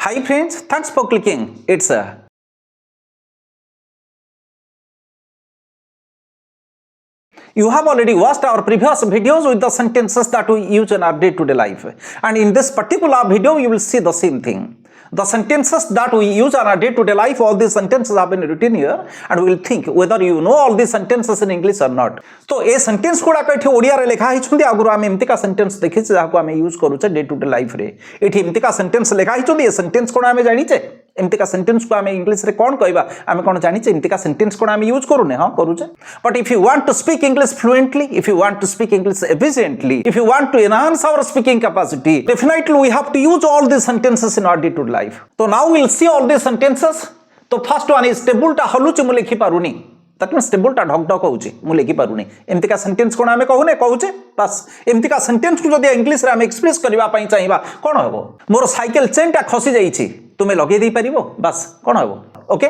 Hi friends, thanks for clicking. It's a You have already watched our previous videos with the sentences that we use in our day-to-day life. And in this particular video, you will see the same thing. The sentences that we use in our day-to-day life, all these sentences have been written here, and we will think whether you know all these sentences in English or not. So, a sentence गुड़ाक ये ओडिया रे लिखा है आगुरी आम एमती sentence देखी जहाँ आम use करुचे डे टू डे लाइफ रे ये एमती सेन्टेन्स लिखा है सेन्टेन्स कौन आम जानीचे एमती सेन्टेन्स को आम इंग्लिश रे कौन कहबा आम कौन जानीचे एमती सेन्टेन्स कौन आम यूज करूने हाँ करूचे but if you want to speak English fluently if you want to speak English efficiently if you want to enhance our speaking capacity definitely we have to use all these sentences in our day to day life तो now we will see all these sentences तो first one is table टा हलुचे मु लिखि पारुनी that means table टा ढक ढक होउची मु लिखि पारुनी एमतिका सेंटेंस कोन आमे कहूने कहूचे बस एमतिका सेंटेंस को जदी इंग्लिश रे आमे एक्सप्रेस करबा पई चाहिबा कोन हबो मोर साइकिल चेन टा खसी जाईची तुमे लगे देई परिबो बस कोन हबो ओके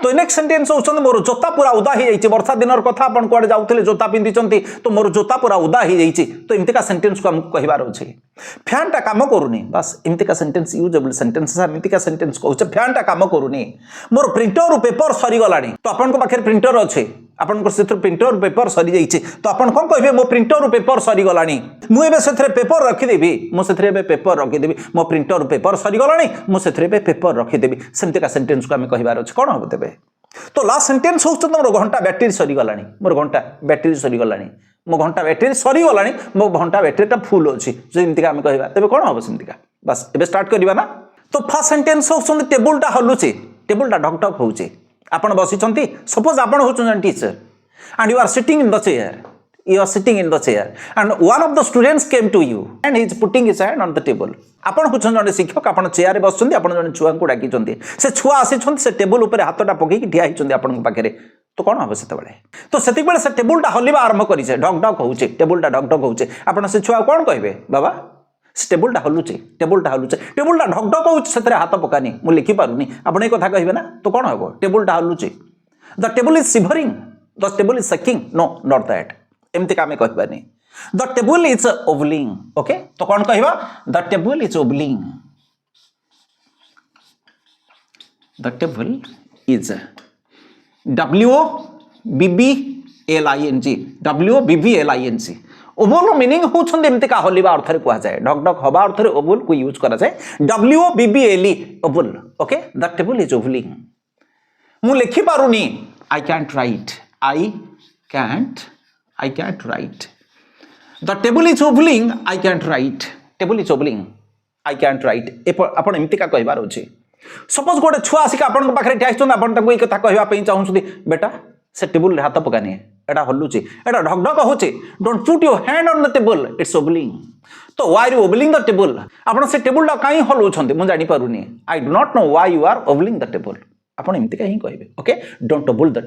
तो नेक्स्ट सेंटेंस होउछन मोर जोता पूरा उदा ही जाईची वर्षा दिनर कथा अपन कोड जाउतले जोता पिंदिचंती तो मोर जोता पूरा उदा ही जाईची तो एमतिका सेंटेंस को हम कहिबार अछि फैन टा काम करूनी बस एमतिका सेंटेंस यूजेबल सेंटेंस एमतिका सेंटेंस कहउछ फैन टा काम करूनी मोर प्रिंटर पेपर सरी गलानी तो अपन को पाखे प्रिंटर अछि अपन को सेथर प्रिंटर पेपर सरी जाईची तो अपन कोन कहबे मो प्रिंटर पेपर सरी गलानी मु एबे सेथरे पेपर रखि देबी मु सेथरे एबे पेपर रखि देबी मो प्रिंटर पेपर सरी गलानी मु सेथरे एबे पेपर रखि देबी सेमतिका सेंटेंस को हमें कहिबार अछि कोन हबो देबे तो लास्ट सेंटेंस होउछ मोर घंटा बैटरी सरी गलानी मोर घंटा बैटरी सरी गलानी मो घंटा बैटरी सरी गलानी मो घंटा बैटरीटा फुल अछि जेमतिका हम कहबा तबे कोन हबो सेमतिका बस एबे स्टार्ट करबा ना तो फर्स्ट सेंटेंस होउछ टेबलटा हलुचे टेबलटा ढक ढक होउचे आपण बसिचंती सपोज आपण होचन teacher and you are sitting in the chair and one of the students came to you and he is putting his hand on the table आपण होचन जने शिक्षक आपण चेयर रे बसचंती आपण जने छुआ को डाकी चंती से छुआ आसीचंती से टेबल ऊपर हाथटा पकई ठिया हिचंती आपण पाखरे तो कोन हबो सेते बेले तो सेति बेले से टेबलटा हलिबा आरंभ करिसे ढक ढक होउचे टेबलटा ढक ढक होउचे आपण से छुआ कोन कहबे बाबा टेबलटा हलुचे टेबलटा ढक ढक होउचे सेतरे हाथ पकानी मु लिखि पारुनी आपण ए कथा कहबे ना तो कोन हबो टेबलटा हलुचे the table is shivering the table is shaking no not that एमति कामे कहबानी the table is wobbling okay तो कोन कहबा the table is wobbling the table is W O B B L I N G W O B B L I N G wobble meaning होछन एमति का हलिबा अर्थ रे कुआ जाय ढक ढक हबा अर्थ रे ओवल को यूज करा जाय W O B B L E wobble okay the table is wobbling मु लिखि पारुनी I can't write I can't write the table is oblong I can't write table is oblong I can't write आपण एमति का कहबार अछि suppose गोटे छुआ आसिक आपण पाखरे ठैछन आपण ताको ए कथा कहबा पई चाहउछथि बेटा से टेबल रे हाथ पकानी एटा हल्लुची एटा ढक ढक होचे don't put your hand on the table it's wobbling तो why you wobbling the table आपण से टेबल ला काई हलउछन्ते मु जानि पारुनी I do not know why you are wobbling the table आपण एमति का ही कहबे okay don't wobble the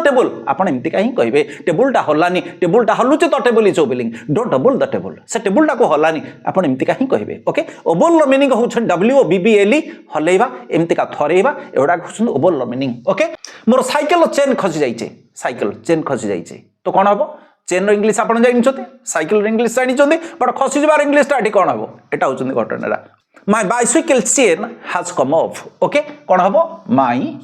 table आपण एमति का ही कहबे टेबलटा हल्लानी टेबलटा हल्लुचे तो table is wobbling don't wobble the table से टेबलटा को हल्लानी आपण एमति का ही कहबे ओके ओबल द मीनिंग होछ W O B B L E हल्लेबा एमति का थरेबा एवडा होछ ओबल द मीनिंग ओके मोर साइकिल चेन खसी जाईचे साइकिल चेन खसी जाईचे तो कोन हबो चेन रो इंग्लिश आपण जानि छते साइकिल रो इंग्लिश जानि छते बट खसी जबार इंग्लिश टा कोन हबो एटा होछ घटनाडा My bicycle chain has come off. Okay? कौन हबो? My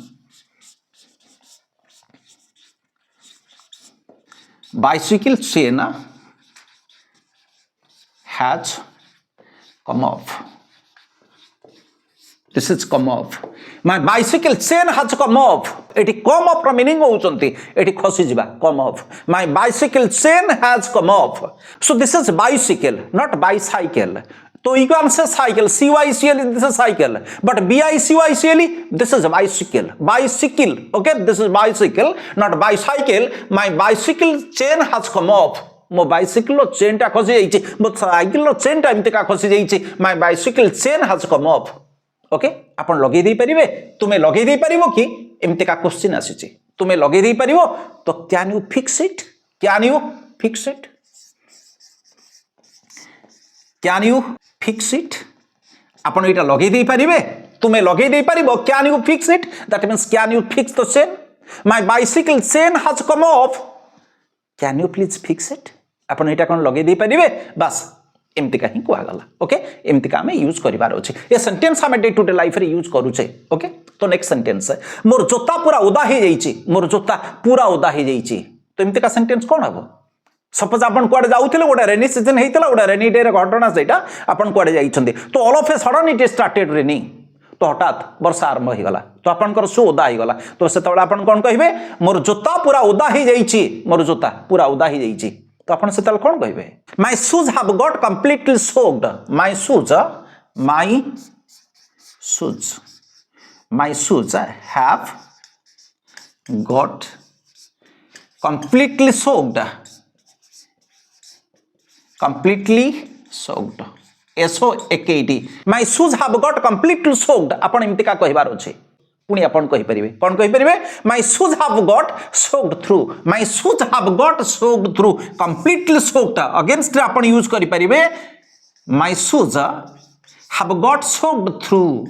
bicycle chain has come off. This is come off. My bicycle chain has come off. Eighty come off रा मीनिंग होउचंती एटी खसी जिबा come off. My bicycle chain has come off. So this is bicycle, not bicycle. तो you can say cycle, C-Y-C-L, this is cycle, but B-I-C-Y-C-L, this is bicycle, okay, this is bicycle, not bicycle, my bicycle chain has come off, मो bicycle chain टा खसी जाईची, मो cycle chain टा एमति का खसी जाईची, my bicycle chain has come off, okay, आपण लगे देई परिबे, तुमे लगे देई परिबो कि एमति का क्वेश्चन आसीची, तुमे लगे देई परिबो, तो can you fix it, can you fix it, can you fix it आपण एटा लगे देई परिबे तुमे लगे देई परिबो can you fix it that means can you fix the chain my bicycle chain has come off can you please fix it आपण एटा कोन लगे देई परिबे बस एमती का ही कहगला ओके एमती का आम यूज करार अच्छे ये सेंटेंस आम डे टू डे लाइफ रे यूज करूचे ओके तो नेक्स्ट सेंटेंस मोर जोता पूरा उदा हो जाइए मोर जोता पूरा उदा हो जाइए तो एमती का सेंटेंस कौन हम सपोज आप कुआडे जाऊे गोटे रेनी सीजन होता गोटे रेनी डे घटना से आपड़ कुआडे जाइए तो all of a sudden it started raining तो हठात वर्षा आरंभ हो गला तो आपंकर शू ओदा हो गला तो से कौन कहे मोर जोता पूरा उदा हो जाइए मोर जोता पूरा उदा हो जाइए तो आप कौन कहे my shoes have got completely soaked my shoes have got completely soaked SOAKED my shoes have got completely soaked आपण एमती का कहिबार अछि पुणी आपण कहि परिबे कोन कहि परिबे my shoes have got soaked through my shoes have got soaked through completely soaked against आपण यूज करि परिबे my shoes have got soaked through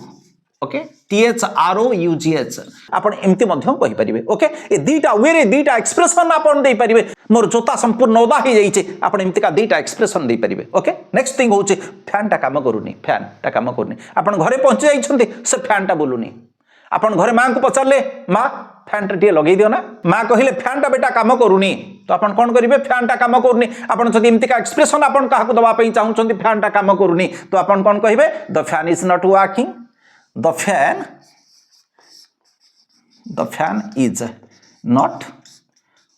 okay THROUGH आपण एमती मध्यम कहि परिबे ओके ए दीटा वे रे दीटा एक्सप्रेशन आपण देई परिबे मोर जोता संपूर्ण ओदा हो जाइए आपण एमती का दीटा एक्सप्रेशन देई परिबे ओके नेक्स्ट थिंग होचे फैन टा काम करूनी आपण घरे पहुंच जाइछन्ते से फैन टा बोलुनी आपण घरे मां को पचारले मां फैन टा टे लगेई दियो ना मां कहिले फैन टा बेटा काम करूनी तो आपण कोन करिवे फैन टा काम करूनी आपण जदि एमती का एक्सप्रेशन आपण काहा को दबा पई चाहुछन्ते फैन टा काम करूनी तो आपण कोन कहिबे the fan is not working the fan is not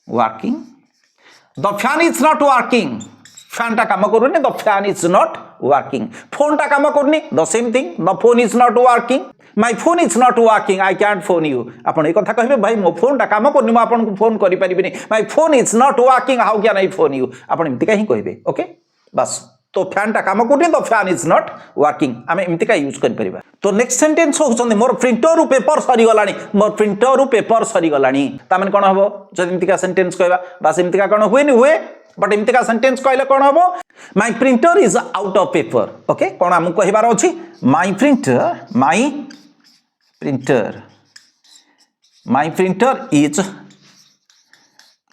working the fan is not working fan ta काम करूनी the fan is not working phone ta काम करूनी the same thing the phone is not working my phone is not working I can't phone you आपण ए कथा कहबे भाई मो phone टा काम करनी म आपन को फोन करि परिबिनी my phone is not working how can I phone you आपण एमती का ही कहबे ओके बस तो फैन टा काम करनी तो फैन इज नॉट वर्किंग आम एमती का यूज कर परिबा तो नेक्स्ट सेंटेंस होउछन मोर प्रिंटर रु पेपर सरी गलानी मोर प्रिंटर रु पेपर सरी गलानी ता माने कोन हबो जदि एमती का सेंटेंस कहबा बस एमती का कोन हुए नि हुए बट एमती का सेंटेंस कहले कोन हबो my printer is out of paper okay कोन हम कहिबार अछि my printer is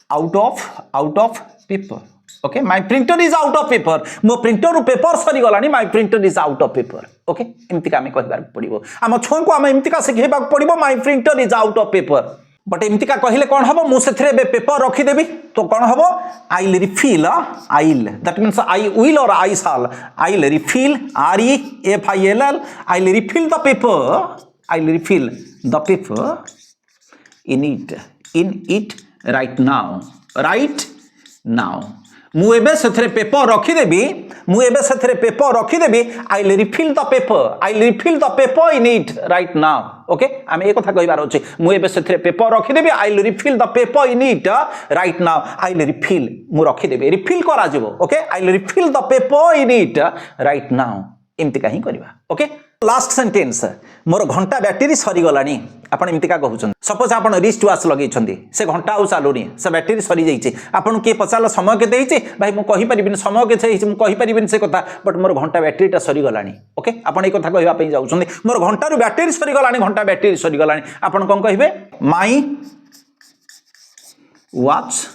out of paper okay my printer is out of paper मो प्रिंटर रु पेपर सरी गलानी my printer is out of paper okay एमती का हमें कहबार पड़िबो आम छुआ को आम एमती का सिखेबा पड़िबो my printer is out of paper but एमती का कहले कोन हबो मु सेथरे बे पेपर रखी देबी तो कोन हबो I will refill that means I will or I shall I will refill REFILL I will refill the paper in it right now मु एबे सेथरे पेपर रखिदेबी I will refill the paper in it right now okay आम एक कथा कहबार अछि मु एबे सेथरे पेपर रखिदेबी I will refill the paper in it right now I will refill मु रखिदेबी रिफिल करा जिवो okay I will refill the paper in it right now एमती का ही करबा ओके लास्ट सेंटेंस मोर घंटा बैटरी सरी गलानी आपण एमती का कहउछन सपोज आपण रिस्ट वॉच लगेइछन्ती से घंटा आउ चालुनी से बैटरी सरी जाइछे आपण के पचाला समय के देइछे भाई मु कहि परिबिन समय के छै मु कहि परिबिन से कथा बट मोर घंटा बैटरी ता सरी गलानी ओके आपण ए कथा कहबा पई जाउछन्ती मोर घंटा रु बैटरी सरी गलानी आपण कोन कहिबे my watch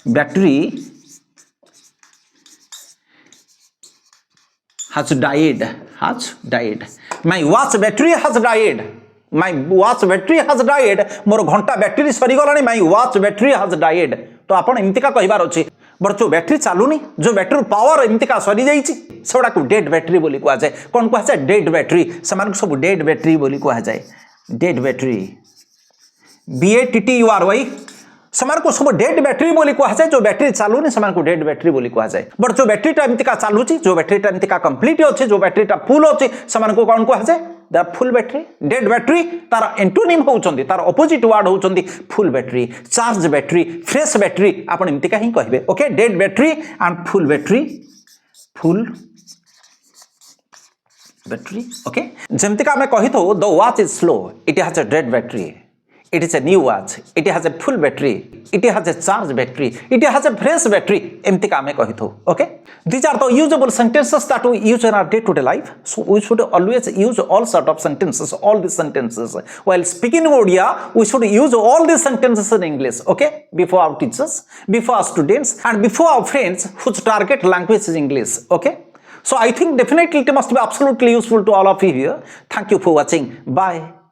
battery has died my watch battery has died मोर घंटा बैटरी सरी गलानी my watch battery has died तो आपण एमती का कहिबार अछि बट जो बैटरी चालूनी जो बैटरी पावर एमती का सरी जाइछि सेडा को डेड बैटरी बोली कहआ जाय कोन कहआ जाय डेड बैटरी समान को सब डेड बैटरी बोली कहआ जाय डेड बैटरी BATTERY समान को सब डेड बैटरी बोली कहा जाए जो बैटरी चालूनी समान को डेड बैटरी बोली कहा जाए बट जो बैटरी टा एमती का चालूची जो बैटरी टा एमती का कंप्लीट अछि जो बैटरी टा फुल अछि समान को कोन कहा जाए the full battery dead battery तार एंटोनिम होउचंदी तार ऑपोजिट वर्ड होउचंदी full battery charge battery fresh battery आपण एमती का ही कहबे okay dead battery and full battery okay जेमती का हमें कहि तो the watch is slow it has a dead battery it is a new watch it has a full battery it has a charge battery, it has a fresh battery, एमती का हमें कही थो. Okay, these are the usable sentences that we use in our day-to-day life. So we should always use all sort of sentences, all these sentences. While speaking Odia, we should use all these sentences in English. Okay, before our teachers, before our students, and before our friends whose target language is English. Okay. So I think definitely it must be absolutely useful to all of you here. Thank you for watching. Bye.